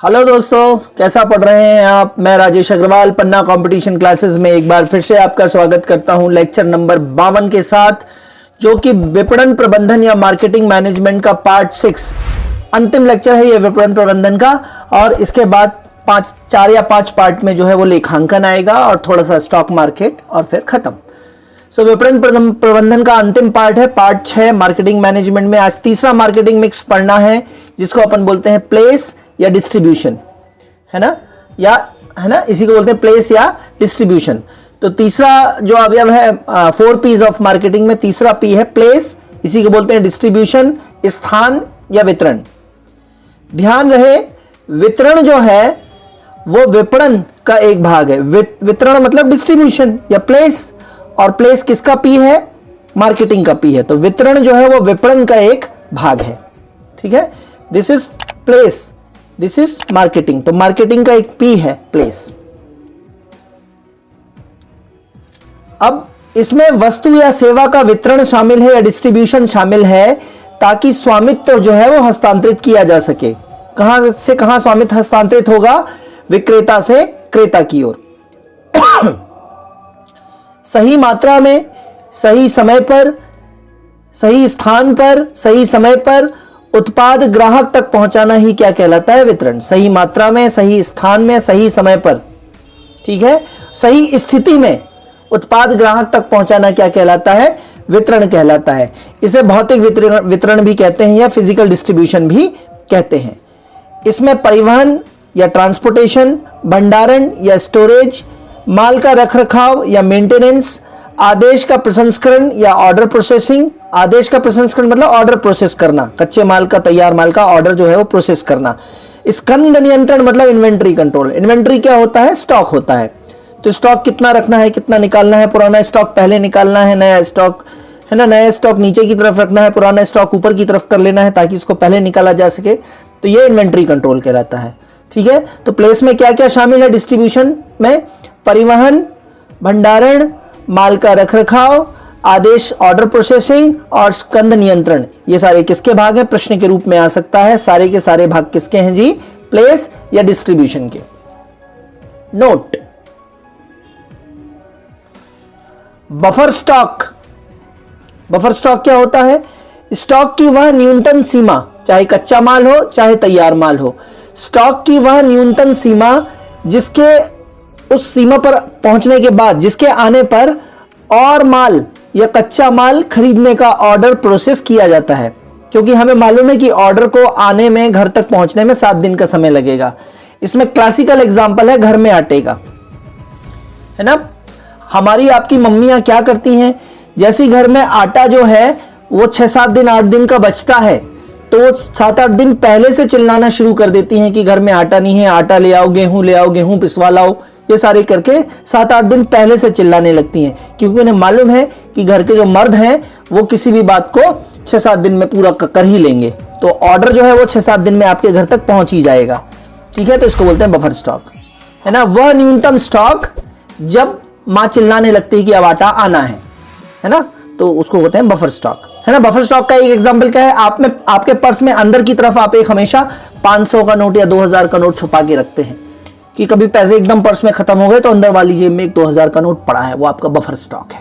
Hello दोस्तों, कैसा पढ़ रहे हैं आप। मैं राजेश अग्रवाल पन्ना कंपटीशन क्लासेस में एक बार फिर से आपका स्वागत करता हूं लेक्चर नंबर 52 के साथ, जो कि विपणन प्रबंधन या मार्केटिंग मैनेजमेंट का पार्ट 6 अंतिम लेक्चर है ये विपणन प्रबंधन का। और इसके बाद 4 या 5 पार्ट में जो है वो लेखांकन आएगा और थोड़ा सा स्टॉक मार्केट और फिर खत्म। सो विपणन प्रबंधन का अंतिम पार्ट है पार्ट 6 मार्केटिंग मैनेजमेंट में। आज तीसरा मार्केटिंग मिक्स पढ़ना है जिसको अपन बोलते हैं प्लेस या डिस्ट्रीब्यूशन, है ना, इसी को बोलते हैं प्लेस या डिस्ट्रीब्यूशन। तो तीसरा जो अवयव है 4 P's ऑफ मार्केटिंग में तीसरा P है प्लेस, इसी को बोलते हैं डिस्ट्रीब्यूशन, स्थान या वितरण। ध्यान रहे वितरण जो है वो विपणन का एक भाग है। वितरण मतलब डिस्ट्रीब्यूशन या प्लेस, और प्लेस किसका P है? मार्केटिंग का P है। तो वितरण जो है वो विपणन का एक भाग है। ठीक है, this is place, this is marketing. तो मार्केटिंग का एक P है प्लेस। अब इसमें वस्तु या सेवा का वितरण शामिल है या डिस्ट्रीब्यूशन शामिल है, ताकि स्वामित्व जो है वो हस्तांतरित किया जा सके। कहां से कहां स्वामित्व हस्तांतरित होगा? विक्रेता से क्रेता की ओर। सही मात्रा में, सही समय पर, सही स्थान पर, सही समय पर उत्पाद ग्राहक तक पहुंचाना ही क्या कहलाता है? वितरण। सही मात्रा में, सही स्थान में, सही समय पर, ठीक है, सही स्थिति में उत्पाद ग्राहक तक पहुंचाना क्या कहलाता है? वितरण कहलाता है। इसे भौतिक वितरण भी कहते हैं या फिजिकल डिस्ट्रीब्यूशन भी कहते हैं। इसमें परिवहन या ट्रांसपोर्टेशन, भंडारण या स्टोरेज, माल का रखरखाव या मेंटेनेंस, आदेश का प्रसंस्करण या ऑर्डर प्रोसेसिंग। आदेश का प्रसंस्करण मतलब ऑर्डर प्रोसेस करना, कच्चे माल का, तैयार माल का ऑर्डर जो है वो प्रोसेस करना। स्कंद नियंत्रण मतलब इन्वेंट्री कंट्रोल। इन्वेंट्री क्या होता है? स्टॉक होता है। तो स्टॉक कितना रखना है, कितना निकालना है, पुराना स्टॉक पहले निकालना है, नया स्टॉक है ना, नया स्टॉक नीचे की तरफ रखना है, पुराना स्टॉक ऊपर की तरफ कर लेना है ताकि इसको पहले निकाला जा सके। तो ये इन्वेंट्री कंट्रोल कहलाता है। ठीक है, तो प्लेस में क्या क्या शामिल है? डिस्ट्रीब्यूशन में परिवहन, भंडारण, माल का रखरखाव, आदेश ऑर्डर प्रोसेसिंग और स्कंद नियंत्रण। ये सारे किसके भाग हैं? प्रश्न के रूप में आ सकता है। सारे के सारे भाग किसके हैं जी? प्लेस या डिस्ट्रीब्यूशन के। Note, buffer stock. Buffer stock क्या होता है? स्टॉक की वह न्यूनतम सीमा, चाहे कच्चा माल हो चाहे तैयार माल हो, स्टॉक की वह न्यूनतम सीमा जिसके उस सीमा पर पहुंचने के बाद, जिसके आने पर और माल या कच्चा माल खरीदने का ऑर्डर प्रोसेस किया जाता है। क्योंकि हमें मालूम है कि ऑर्डर को आने में, घर तक पहुंचने में 7 दिन का समय लगेगा। इसमें क्लासिकल एग्जांपल है घर में आटे का, है ना। हमारी आपकी मम्मियां क्या करती हैं? जैसे घर में आटा जो है वो 6-7 दिन 8 दिन का बचता है, तो वो 7-8 दिन पहले से चिल्लाना शुरू कर देती हैं कि घर में आटा नहीं है, आटा ले आओ, गेहूं पिसवा लाओ। ये सारे करके 7-8 दिन पहले से चिल्लाने लगती हैं, क्योंकि उन्हें मालूम है कि घर के जो मर्द हैं वो किसी भी बात को 6-7 दिन में पूरा कर ही लेंगे। तो ऑर्डर जो है वो 6-7 दिन में आपके घर तक पहुंच ही जाएगा। ठीक है, तो इसको बोलते हैं बफर स्टॉक, है ना। वह न्यूनतम स्टॉक जब मां चिल्लाने लगती है कि अब आटा आना है ना, तो उसको बोलते हैं बफर स्टॉक, है ना। बफर स्टॉक का एक एग्जांपल क्या है? आपके पर्स में अंदर की तरफ आप एक हमेशा 500 का नोट या 2000 का नोट छुपा के रखते हैं कि कभी पैसे एकदम पर्स में खत्म हो गए तो अंदर वाली जेब में एक 2000 का नोट पड़ा है, वो आपका बफर स्टॉक है।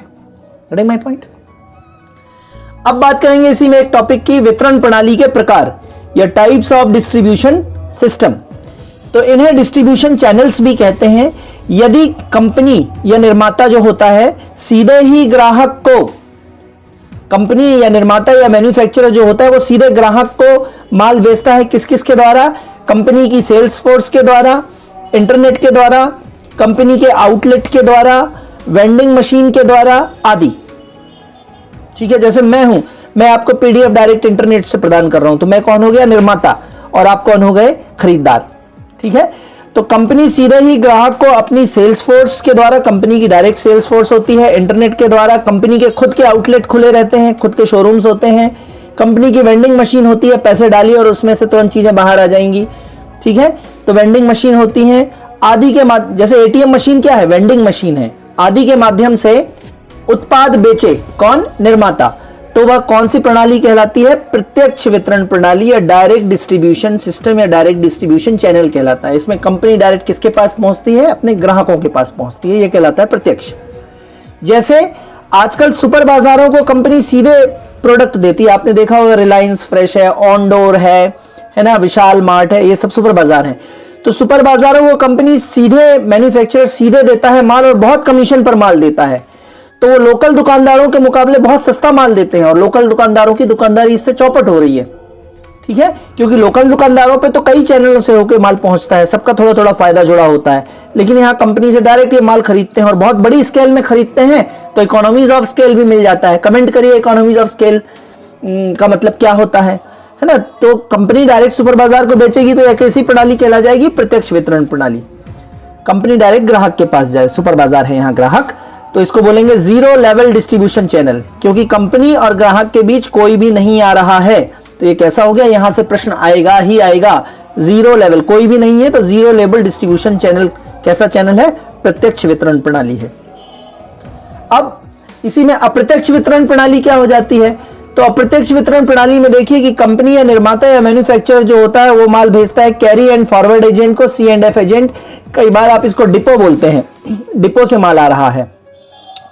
Getting my point? अब बात करेंगे इसी में एक टॉपिक की, वितरण प्रणाली के प्रकार या टाइप्स ऑफ डिस्ट्रीब्यूशन सिस्टम। तो इन्हें डिस्ट्रीब्यूशन चैनल्स भी कहते हैं। यदि कंपनी या निर्माता जो होता है सीधे ही ग्राहक को, कंपनी या निर्माता या मैन्युफैक्चरर जो होता है वो सीधे ग्राहक को माल बेचता है, किस किस के द्वारा? कंपनी की सेल्स फोर्स के द्वारा, इंटरनेट के द्वारा, कंपनी के आउटलेट के द्वारा, वेंडिंग मशीन के द्वारा आदि। ठीक है, जैसे मैं आपको पीडीएफ डायरेक्ट इंटरनेट से प्रदान कर रहा हूं, तो मैं कौन हो गया? निर्माता, और आप कौन हो गए? खरीदार। ठीक है, तो कंपनी सीधे ही ग्राहक को अपनी सेल्स फोर्स के द्वारा, कंपनी की डायरेक्ट सेल्स फोर्स होती है, इंटरनेट के द्वारा, कंपनी के खुद के आउटलेट खुले रहते हैं, खुद के शोरूम्स होते हैं, कंपनी की वेंडिंग मशीन होती है, पैसे डालिए और उसमें से तुरंत चीजें बाहर आ जाएंगी। ठीक है, तो वेंडिंग मशीन होती है आदि के जैसे एटीएम मशीन क्या है? वेंडिंग मशीन है। आदि के माध्यम से उत्पाद बेचे कौन? निर्माता। तो वह कौन सी प्रणाली कहलाती है? प्रत्यक्ष वितरण प्रणाली या डायरेक्ट डिस्ट्रीब्यूशन सिस्टम या डायरेक्ट डिस्ट्रीब्यूशन चैनल कहलाता है। इसमें कंपनी डायरेक्ट किसके पास पहुंचती है? अपने ग्राहकों के पास पहुंचती है, यह कहलाता है प्रत्यक्ष। जैसे आजकल सुपर बाजारों को कंपनी सीधे प्रोडक्ट देती है, आपने देखा होगा रिलायंस फ्रेश है, ऑन डोर है ना, विशाल मार्ट है, ये सब सुपर बाजार हैं। तो सुपर बाजारों को कंपनी सीधे, मैन्युफैक्चरर सीधे देता है माल और बहुत कमीशन पर माल देता है, तो वो लोकल दुकानदारों के मुकाबले बहुत सस्ता माल देते हैं और लोकल दुकानदारों की दुकानदारी इससे चौपट हो रही है। ठीक है, क्योंकि लोकल दुकानदारों पे तो कई चैनलों से होकर माल पहुंचता है, सबका थोड़ा थोड़ा फायदा जुड़ा होता है, लेकिन यहाँ कंपनी से डायरेक्ट ये माल खरीदते हैं और बहुत बड़ी स्केल में खरीदते हैं, तो इकोनॉमीज ऑफ स्केल भी मिल जाता है। कमेंट करिए इकोनॉमीज ऑफ स्केल का मतलब क्या होता है ना। तो कंपनी डायरेक्ट सुपर बाजार को बेचेगी तो एक ऐसी प्रणाली कहला जाएगी प्रत्यक्ष वितरण प्रणाली। कंपनी डायरेक्ट ग्राहक के पास जाए, सुपर बाजार है यहाँ ग्राहक, तो इसको बोलेंगे जीरो लेवल डिस्ट्रीब्यूशन चैनल, क्योंकि कंपनी और ग्राहक के बीच कोई भी नहीं आ रहा है। तो ये कैसा हो गया? यहां से प्रश्न आएगा ही आएगा। जीरो लेवल, कोई भी नहीं है, तो जीरो लेवल डिस्ट्रीब्यूशन चैनल कैसा चैनल है? प्रत्यक्ष वितरण प्रणाली है। अब इसी में अप्रत्यक्ष वितरण प्रणाली क्या हो जाती है? तो अप्रत्यक्ष वितरण प्रणाली में देखिए कि कंपनी या निर्माता या मैन्युफैक्चरर जो होता है वो माल भेजता है कैरी एंड फॉरवर्ड एजेंट को, C&F एजेंट, कई बार आप इसको डिपो बोलते हैं। डिपो से माल आ रहा है,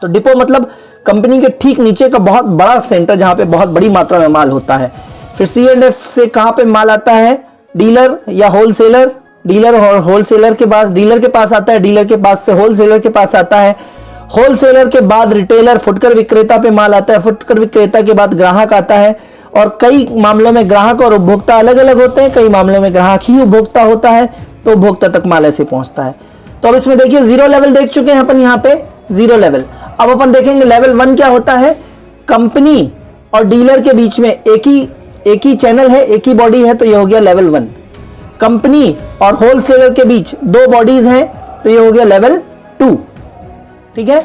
तो डिपो मतलब कंपनी के ठीक नीचे का बहुत बड़ा सेंटर जहां पे बहुत बड़ी मात्रा में माल होता है। फिर C&F से कहां पे माल आता है? डीलर या होलसेलर, डीलर और होलसेलर के पास, डीलर के पास आता है, डीलर के पास से होलसेलर के पास आता है, होलसेलर के बाद रिटेलर फुटकर विक्रेता पे माल आता है, फुटकर विक्रेता के बाद ग्राहक आता है। और कई मामलों में ग्राहक और उपभोक्ता अलग अलग होते हैं, कई मामलों में ग्राहक ही उपभोक्ता होता है, तो उपभोक्ता तक माल ऐसे पहुंचता है। तो अब इसमें देखिए जीरो लेवल देख चुके हैं अपन, यहाँ पे जीरो लेवल। अब अपन देखेंगे लेवल 1 क्या होता है? कंपनी और डीलर के बीच में एक ही चैनल है, एक ही बॉडी है, तो ये हो गया लेवल 1। कंपनी और होलसेलर के बीच 2 बॉडीज हैं, तो ये हो गया लेवल 2। ठीक है,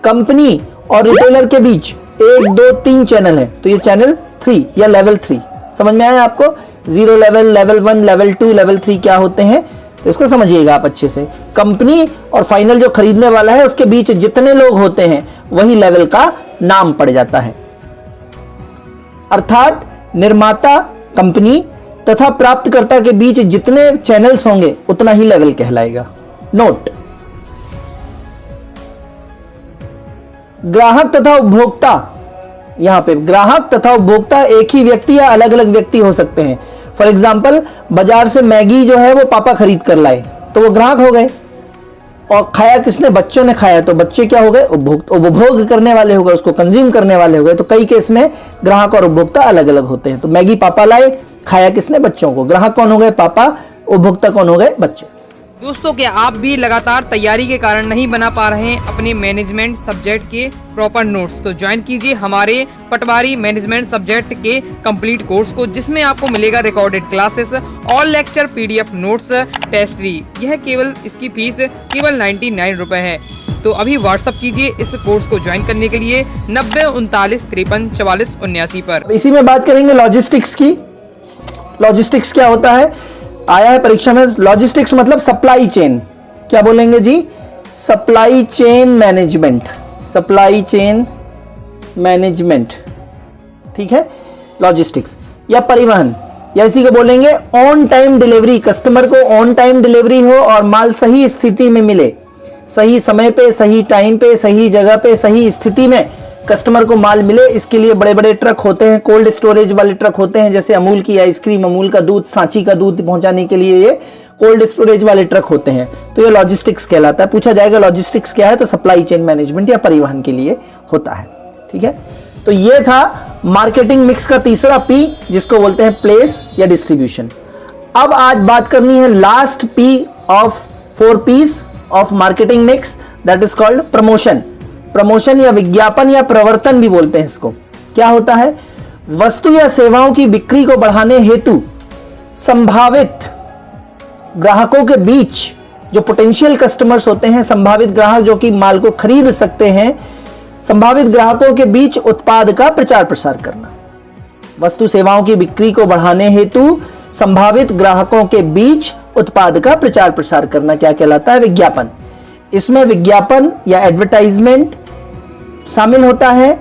कंपनी और रिटेलर के बीच 1 2 3 चैनल है, तो ये चैनल 3 या लेवल 3। समझ में आया आपको? Zero level, level 1, level 2, level 3 क्या होते हैं, तो इसको समझिएगा आप अच्छे से। कंपनी और फाइनल जो खरीदने वाला है उसके बीच जितने लोग होते हैं वही लेवल का नाम पड़ जाता है। अर्थात निर्माता कंपनी तथा प्राप्तकर्ता के बीच जितने चैनल्स होंगे उतना ही लेवल कहलाएगा। नोट, ग्राहक तथा उपभोक्ता, यहां पे ग्राहक तथा उपभोक्ता एक ही व्यक्ति या अलग अलग व्यक्ति हो सकते हैं। फॉर एग्जाम्पल, बाजार से मैगी जो है वो पापा खरीद कर लाए, तो वो ग्राहक हो गए। और खाया किसने? बच्चों ने खाया, तो बच्चे क्या हो गए? उपभोग करने वाले हो गए, उसको कंज्यूम करने वाले हो गए। तो कई केस में ग्राहक और उपभोक्ता अलग अलग होते हैं। तो मैगी पापा लाए, खाया किसने? बच्चों को। ग्राहक कौन हो गए? पापा। उपभोक्ता कौन हो गए? बच्चे। दोस्तों, क्या आप भी लगातार तैयारी के कारण नहीं बना पा रहे हैं अपने मैनेजमेंट सब्जेक्ट के प्रॉपर नोट्स? तो ज्वाइन कीजिए हमारे पटवारी मैनेजमेंट सब्जेक्ट के कंप्लीट कोर्स को, जिसमें आपको मिलेगा recorded classes, all lecture PDF notes, टेस्टरी। यह केवल, इसकी फीस केवल 99 रुपए है। तो अभी व्हाट्सअप कीजिए इस कोर्स को ज्वाइन करने के लिए 90 39 53 44 79 पर। इसी में बात करेंगे लॉजिस्टिक्स की। लॉजिस्टिक्स क्या होता है? आया है परीक्षा में। लॉजिस्टिक्स मतलब सप्लाई चेन। क्या बोलेंगे जी? Supply chain management. Supply chain management, ठीक है, लॉजिस्टिक्स या परिवहन, या इसी को बोलेंगे ऑन टाइम डिलीवरी। कस्टमर को ऑन टाइम डिलीवरी हो और माल सही स्थिति में मिले, सही समय पे, सही टाइम पे, सही जगह पे, सही स्थिति में कस्टमर को माल मिले। इसके लिए बड़े बड़े ट्रक होते हैं, कोल्ड स्टोरेज वाले ट्रक होते हैं, जैसे अमूल की आइसक्रीम, अमूल का दूध, सांची का दूध पहुंचाने के लिए ये कोल्ड स्टोरेज वाले ट्रक होते हैं। तो ये लॉजिस्टिक्स कहलाता है। पूछा जाएगा लॉजिस्टिक्स क्या है, तो सप्लाई चेन मैनेजमेंट या परिवहन के लिए होता है। ठीक है, तो ये था मार्केटिंग मिक्स का तीसरा P, जिसको बोलते हैं प्लेस या डिस्ट्रीब्यूशन। अब आज बात करनी है last P of 4 P's of marketing mix, that is called promotion. Promotion या विज्ञापन या प्रवर्तन भी बोलते हैं इसको। क्या होता है? वस्तु या सेवाओं की बिक्री को बढ़ाने हेतु संभावित ग्राहकों के बीच, जो पोटेंशियल कस्टमर्स होते हैं, संभावित ग्राहक जो कि माल को खरीद सकते हैं, संभावित ग्राहकों के बीच उत्पाद का प्रचार प्रसार करना। वस्तु सेवाओं की बिक्री को बढ़ाने हेतु संभावित ग्राहकों के बीच उत्पाद का प्रचार प्रसार करना क्या कहलाता है? विज्ञापन। इसमें विज्ञापन या एडवर्टाइजमेंट शामिल होता है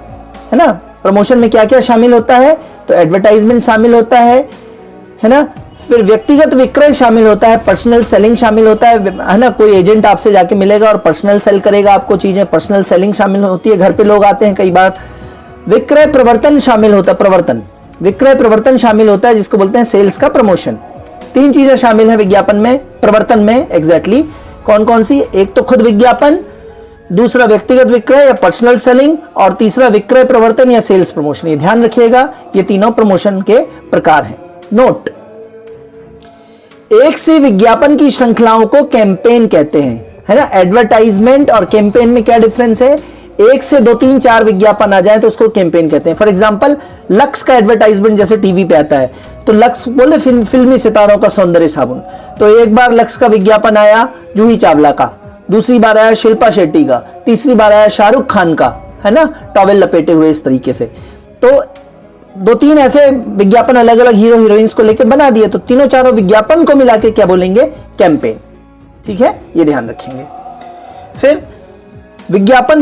ना, प्रमोशन में क्या क्या शामिल होता है, तो एडवर्टाइजमेंट शामिल होता है ना, फिर व्यक्तिगत विक्रय शामिल होता है, पर्सनल सेलिंग शामिल होता है ना, कोई एजेंट आपसे जाके मिलेगा और पर्सनल सेल करेगा आपको चीजें, पर्सनल सेलिंग शामिल होती है, घर पे लोग आते हैं कई बार। विक्रय प्रवर्तन शामिल होता है, प्रवर्तन, विक्रय प्रवर्तन शामिल होता है जिसको बोलते हैं सेल्स का प्रमोशन। 3 चीजें शामिल है विज्ञापन में, प्रवर्तन में एग्जैक्टली कौन कौन सी, एक तो खुद विज्ञापन, दूसरा व्यक्तिगत विक्रय या पर्सनल सेलिंग, और तीसरा विक्रय प्रवर्तन या सेल्स प्रमोशन। ये ध्यान रखिएगा, ये तीनों प्रमोशन के प्रकार हैं। नोट, एक से विज्ञापन की श्रृंखलाओं को कैंपेन कहते हैं, है ना। एडवर्टाइजमेंट और कैंपेन में क्या डिफरेंस है, एक से 2, 3, 4 विज्ञापन आ जाए तो उसको कैंपेन कहते हैं। फॉर एग्जांपल लक्स का एडवर्टाइजमेंट जैसे टीवी पे आता है, तो लक्स बोले फिल्मी सितारों का सौंदर्य साबुन, तो एक बार लक्स का विज्ञापन आया जूही चावला का, दूसरी बार आया शिल्पा शेट्टी का, तीसरी बार आया शाहरुख खान का, है ना, टॉवेल लपेटे हुए इस तरीके से। तो 2-3 ऐसे विज्ञापन अलग अलग हीरो हीरोइंस को लेकर बना दिए, तो तीनों चारों विज्ञापन को मिला के क्या बोलेंगे, कैंपेन। ठीक है, ये ध्यान रखेंगे। फिर विज्ञापन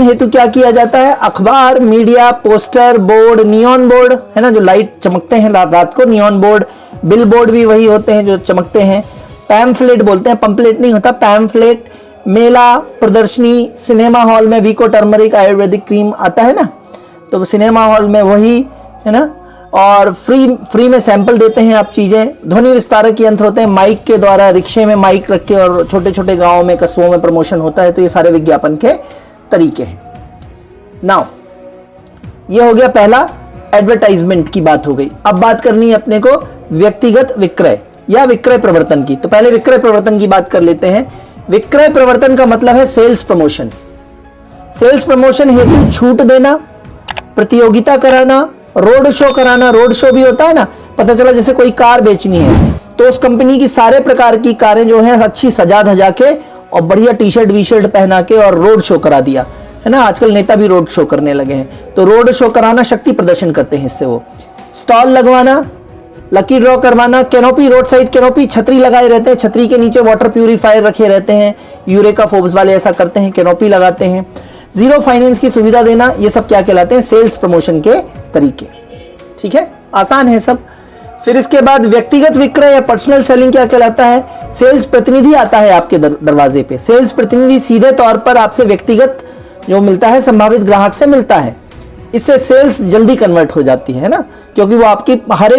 हेतु क्या किया जाता है, अखबार, media, poster, board, neon board, है ना, जो लाइट चमकते हैं रात को, नियॉन बोर्ड, बिल बोर्ड भी वही होते हैं जो चमकते हैं, पैम्फलेट बोलते हैं, पंपलेट नहीं होता, पैम्फलेट, मेला, प्रदर्शनी, सिनेमा हॉल में वीको टर्मरिक आयुर्वेदिक क्रीम आता है ना, तो सिनेमा हॉल में वही, है ना, और फ्री में सैंपल देते हैं आप चीजें। ध्वनि विस्तारक यंत्र होते हैं, माइक के द्वारा रिक्शे में माइक रख के और छोटे छोटे गांवों में कस्बों में प्रमोशन होता है, तो ये सारे विज्ञापन के तरीके हैं। नाउ ये हो गया पहला, एडवर्टाइजमेंट की बात हो गई। अब बात करनी है अपने को व्यक्तिगत विक्रय या विक्रय प्रवर्तन की। तो पहले विक्रय प्रवर्तन की बात कर लेते हैं। विक्रय प्रवर्तन का मतलब है सेल्स प्रमोशन। सेल्स प्रमोशन हेतु छूट देना, प्रतियोगिता कराना, रोड शो कराना। रोड शो भी होता है ना, पता चला जैसे कोई कार बेचनी है तो उस कंपनी की सारे प्रकार की कारें जो है अच्छी सजा धजा के और बढ़िया टी शर्ट वी शर्ट पहना के और रोड शो करा दिया, है ना। आजकल नेता भी रोड शो करने लगे हैं, तो रोड शो कराना, शक्ति प्रदर्शन करते हैं इससे वो। स्टॉल लगवाना, लकी ड्रॉ करवाना, कैनोपी, रोड साइड कैनोपी, छतरी लगाए रहते हैं, छतरी के नीचे वाटर प्यूरिफायर रखे रहते हैं, यूरेका फोब्स वाले ऐसा करते हैं, कैनोपी लगाते हैं। जीरो फाइनेंस की सुविधा देना, ये सब क्या कहलाते हैं, सेल्स प्रमोशन के तरीके। ठीक है, आसान है सब। फिर इसके बाद व्यक्तिगत विक्रय या पर्सनल सेलिंग क्या कहलाता है, सेल्स प्रतिनिधि आता है आपके दरवाजे पे। सेल्स प्रतिनिधि सीधे तौर पर आपसे व्यक्तिगत जो मिलता है संभावित ग्राहक से मिलता है, इससे सेल्स जल्दी कन्वर्ट हो जाती है ना, क्योंकि वो आपकी हर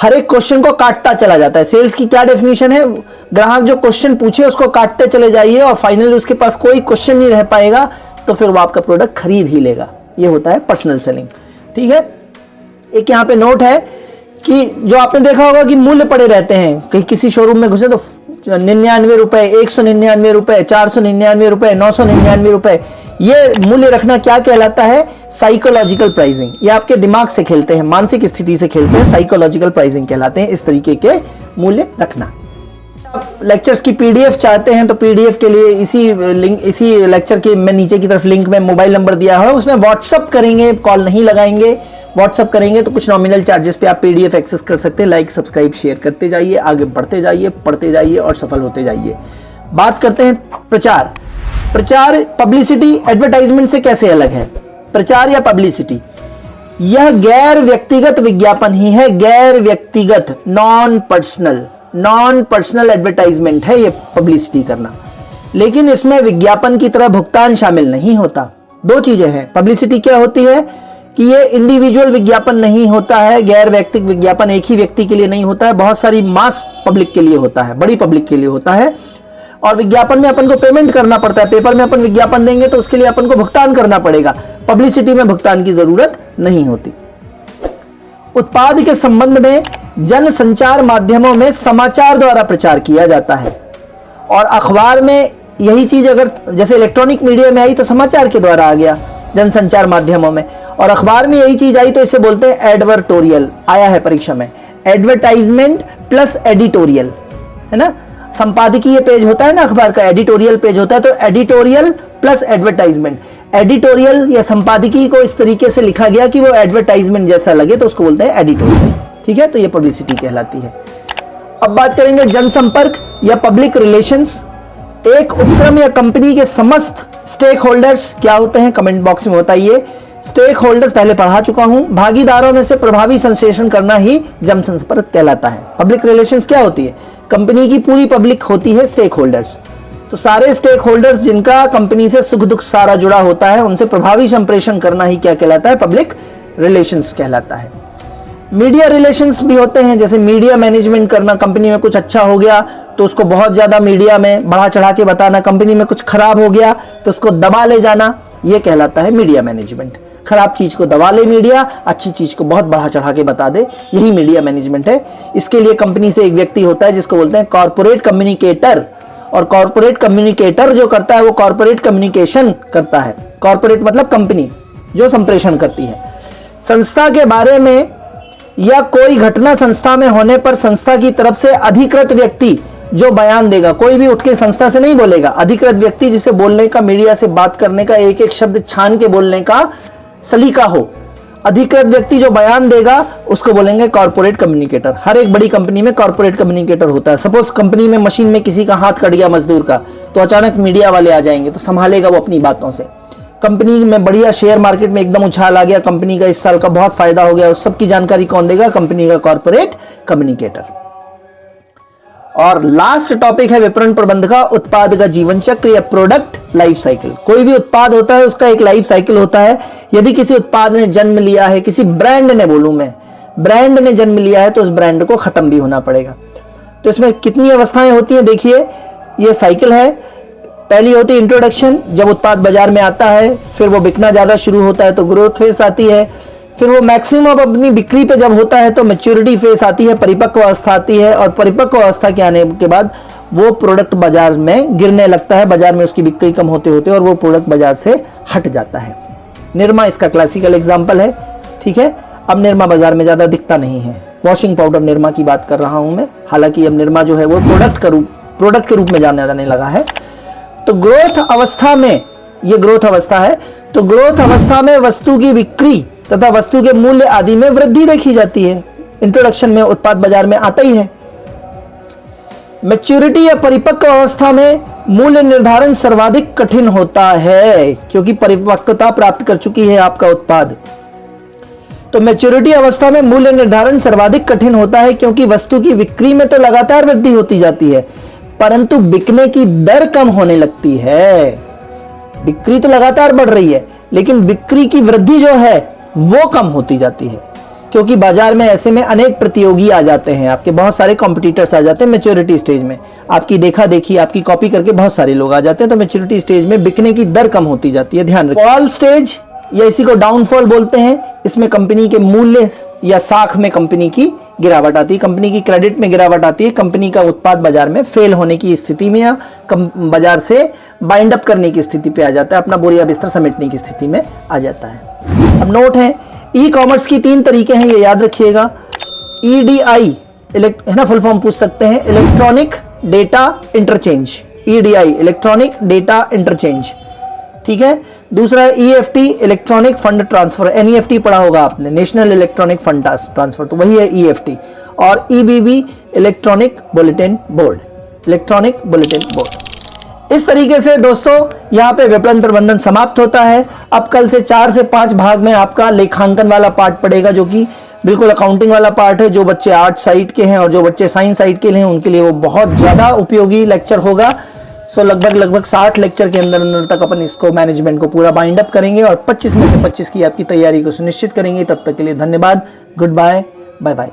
एक क्वेश्चन को काटता चला जाता है। सेल्स की क्या डेफिनेशन है, ग्राहक जो क्वेश्चन पूछे उसको काटते चले जाइए और फाइनली उसके पास कोई क्वेश्चन नहीं रह पाएगा, तो फिर वो आपका प्रोडक्ट खरीद ही लेगा। ये होता है पर्सनल सेलिंग। ठीक है, एक यहाँ पे नोट है कि जो आपने देखा होगा कि मूल्य पड़े रहते हैं, कहीं किसी शोरूम में घुसे तो 99 रुपए, 199 रुपए, 499 रुपए, 999 रुपए, ये मूल्य रखना क्या कहलाता है, साइकोलॉजिकल प्राइसिंग। ये आपके दिमाग से खेलते हैं, मानसिक स्थिति से खेलते हैं, साइकोलॉजिकल प्राइसिंग कहलाते हैं इस तरीके के मूल्य रखना। लेक्चर्स की पीडीएफ चाहते हैं तो पीडीएफ के लिए इसी लेक्चर के मैं नीचे की तरफ लिंक में मोबाइल नंबर दिया है, उसमें व्हाट्सअप करेंगे, कॉल नहीं लगाएंगे, व्हाट्सअप करेंगे तो कुछ नॉमिनल चार्जेस पे आप पीडीएफ एक्सेस कर सकते हैं। लाइक सब्सक्राइब शेयर करते जाइए, आगे बढ़ते जाइए, पढ़ते जाइए और सफल होते जाइए। बात करते हैं प्रचार। प्रचार पब्लिसिटी एडवर्टाइजमेंट से कैसे अलग है। प्रचार या पब्लिसिटी यह गैर व्यक्तिगत विज्ञापन ही है, गैर व्यक्तिगत, नॉन पर्सनल एडवर्टाइजमेंट है ये पब्लिसिटी करना, लेकिन इसमें विज्ञापन की तरह भुगतान शामिल नहीं होता। दो चीजें हैं, पब्लिसिटी क्या होती है कि ये इंडिविजुअल विज्ञापन नहीं होता है, गैर व्यक्तिगत विज्ञापन एक ही व्यक्ति के लिए नहीं होता है, बहुत सारी मास पब्लिक के लिए होता है, बड़ी पब्लिक के लिए होता है। और विज्ञापन में अपन को पेमेंट करना पड़ता है, पेपर में अपन विज्ञापन देंगे तो उसके लिए अपन को भुगतान करना पड़ेगा। पब्लिसिटी में भुगतान की जरूरत नहीं होती। उत्पाद के संबंध में जन संचार माध्यमों में समाचार द्वारा प्रचार किया जाता है, और अखबार में यही चीज अगर जैसे इलेक्ट्रॉनिक मीडिया में आई तो समाचार के द्वारा आ गया जनसंचार माध्यमों में, और अखबार में यही चीज आई तो इसे बोलते हैं एडवर्टोरियल। आया है परीक्षा में, एडवर्टाइजमेंट प्लस एडिटोरियल, है ना। संपादकीय पेज होता है ना अखबार का, एडिटोरियल पेज होता है, तो एडिटोरियल प्लस एडवर्टाइजमेंट। एडिटोरियल या संपादकीय को इस तरीके से लिखा गया कि वो एडवर्टाइजमेंट जैसा लगे तो उसको बोलते हैं एडिटोरियल। ठीक है, तो ये पब्लिसिटी कहलाती है। अब बात करेंगे जनसंपर्क या पब्लिक रिलेशंस। एक उपक्रम या कंपनी के समस्त स्टेक होल्डर्स क्या होते हैं, कमेंट बॉक्स में बताइए। स्टेक होल्डर्स पहले पढ़ा चुका हूं। भागीदारों में से प्रभावी संश्लेषण करना ही जनसंपर्क कहलाता है। पब्लिक रिलेशंस क्या होती है? कंपनी की पूरी पब्लिक होती है स्टेक होल्डर्स। तो सारे स्टेक होल्डर्स जिनका कंपनी से सुख दुख सारा जुड़ा होता है, उनसे प्रभावी संप्रेषण करना ही क्या कहलाता है? पब्लिक रिलेशंस कहलाता है। मीडिया रिलेशंस भी होते हैं, जैसे मीडिया मैनेजमेंट करना। कंपनी में कुछ अच्छा हो गया तो उसको बहुत ज्यादा मीडिया में बढ़ा चढ़ा के बताना, कंपनी में कुछ खराब हो गया तो उसको दबा ले जाना, यह कहलाता है मीडिया मैनेजमेंट। खराब चीज को दबा ले मीडिया, अच्छी चीज को बहुत बढ़ा चढ़ा के बता दे, यही मीडिया मैनेजमेंट है। इसके लिए कंपनी से एक व्यक्ति होता है जिसको बोलते हैं कॉर्पोरेट कम्युनिकेटर, और कॉर्पोरेट कम्युनिकेटर जो करता है वो कॉर्पोरेट कम्युनिकेशन करता है। कॉर्पोरेट मतलब कंपनी जो संप्रेषण करती है। संस्था के बारे में या कोई घटना संस्था में होने पर संस्था की तरफ से अधिकृत व्यक्ति जो बयान देगा, कोई भी उठ के संस्था से नहीं बोलेगा, अधिकृत व्यक्ति जिसे बोलने का, मीडिया से बात करने का, एक एक शब्द छान के बोलने का सलीका हो, अधिकृत व्यक्ति जो बयान देगा उसको बोलेंगे कॉर्पोरेट कम्युनिकेटर। हर एक बड़ी कंपनी में कॉर्पोरेट कम्युनिकेटर होता है। सपोज कंपनी में मशीन में किसी का हाथ कट गया मजदूर का, तो अचानक मीडिया वाले आ जाएंगे तो संभालेगा वो अपनी बातों से। कंपनी में बढ़िया शेयर मार्केट में एकदम उछाल आ गया, कंपनी का इस साल का बहुत फायदा हो गया, उस सब की जानकारी कौन देगा? कंपनी का कॉर्पोरेट कम्युनिकेटर। और लास्ट टॉपिक है विपणन प्रबंध का उत्पाद का जीवन चक्र या प्रोडक्ट लाइफ साइकिल। कोई भी उत्पाद होता है उसका एक लाइफ साइकिल होता है। यदि किसी उत्पाद ने जन्म लिया है, किसी ब्रांड ने, बोलूं मैं, ब्रांड ने जन्म लिया है, तो उस ब्रांड को खत्म भी होना पड़ेगा। तो इसमें कितनी अवस्थाएं होती हैं? देखिए, ये साइकिल है। पहली होती है इंट्रोडक्शन, जब उत्पाद बाजार में आता है, फिर वो बिकना ज्यादा शुरू होता है तो ग्रोथ फेज आती है, फिर वो मैक्सिमम अपनी बिक्री पे जब होता है तो मैच्योरिटी फेज आती है, परिपक्व अवस्था आती है, और परिपक्व अवस्था के आने के बाद वो प्रोडक्ट बाजार में गिरने लगता है, बाजार में उसकी बिक्री कम होते होते, और वो प्रोडक्ट बाजार से हट जाता है। निरमा इसका क्लासिकल एग्जाम्पल है। ठीक है, अब निरमा बाजार में ज्यादा दिखता नहीं है। वॉशिंग पाउडर निरमा की बात कर रहा हूं मैं, हालांकि अब निरमा जो है वो प्रोडक्ट के रूप में जाने लगा है। तो ग्रोथ अवस्था में, ये ग्रोथ अवस्था है, तो ग्रोथ अवस्था में वस्तु की बिक्री तथा वस्तु के मूल्य आदि में वृद्धि देखी जाती है। इंट्रोडक्शन में उत्पाद बाजार में आता ही है। मैच्योरिटी या परिपक्व अवस्था में मूल्य निर्धारण सर्वाधिक कठिन होता है, क्योंकि परिपक्वता प्राप्त कर चुकी है आपका उत्पाद। तो मैच्योरिटी अवस्था में मूल्य निर्धारण सर्वाधिक कठिन होता है, क्योंकि वस्तु की बिक्री में तो लगातार वृद्धि होती जाती है, परंतु बिकने की दर कम होने लगती है। बिक्री तो लगातार बढ़ रही है, लेकिन बिक्री की वृद्धि जो है वो कम होती जाती है, क्योंकि बाजार में ऐसे में अनेक प्रतियोगी आ जाते हैं, आपके बहुत सारे कॉम्पिटिटर्स आ जाते हैं। मैच्योरिटी स्टेज में आपकी देखा देखी, आपकी कॉपी करके बहुत सारे लोग आ जाते हैं, तो मैच्योरिटी स्टेज में बिकने की दर कम होती जाती है। ध्यान रखिए। फॉल स्टेज या इसी को डाउनफॉल बोलते हैं, इसमें कंपनी के मूल्य या साख में कंपनी की गिरावट आती है, कंपनी की क्रेडिट में गिरावट आती है, कंपनी का उत्पाद बाजार में फेल होने की स्थिति में या बाजार से बाइंड अप करने की स्थिति पे आ जाता है, अपना बोरिया बिस्तर समेटने की स्थिति में आ जाता है। अब नोट है, ई कॉमर्स की 3 तरीके हैं, ये याद रखिएगा। EDI है ना, फुल फॉर्म पूछ सकते हैं, electronic data interchange. EDI electronic data interchange, ठीक है। दूसरा है EFT electronic fund transfer, NEFT पढ़ा होगा आपने, नेशनल इलेक्ट्रॉनिक फंड ट्रांसफर, तो वही है EFT। और EBB electronic bulletin board, electronic bulletin board. इस तरीके से दोस्तों यहाँ पे विपणन प्रबंधन समाप्त होता है। अब कल से 4 से 5 भाग में आपका लेखांकन वाला पार्ट पड़ेगा, जो कि बिल्कुल अकाउंटिंग वाला पार्ट है। जो बच्चे आर्ट साइड के हैं और जो बच्चे साइंस साइड के हैं, उनके लिए वो बहुत ज्यादा उपयोगी लेक्चर होगा। सो लगभग 60 लेक्चर के अंदर तक अपन इसको, मैनेजमेंट को पूरा बाइंड अप करेंगे और 25 में से 25 की आपकी तैयारी को सुनिश्चित करेंगे। तब तक के लिए धन्यवाद, गुड बाय, बाय बाय।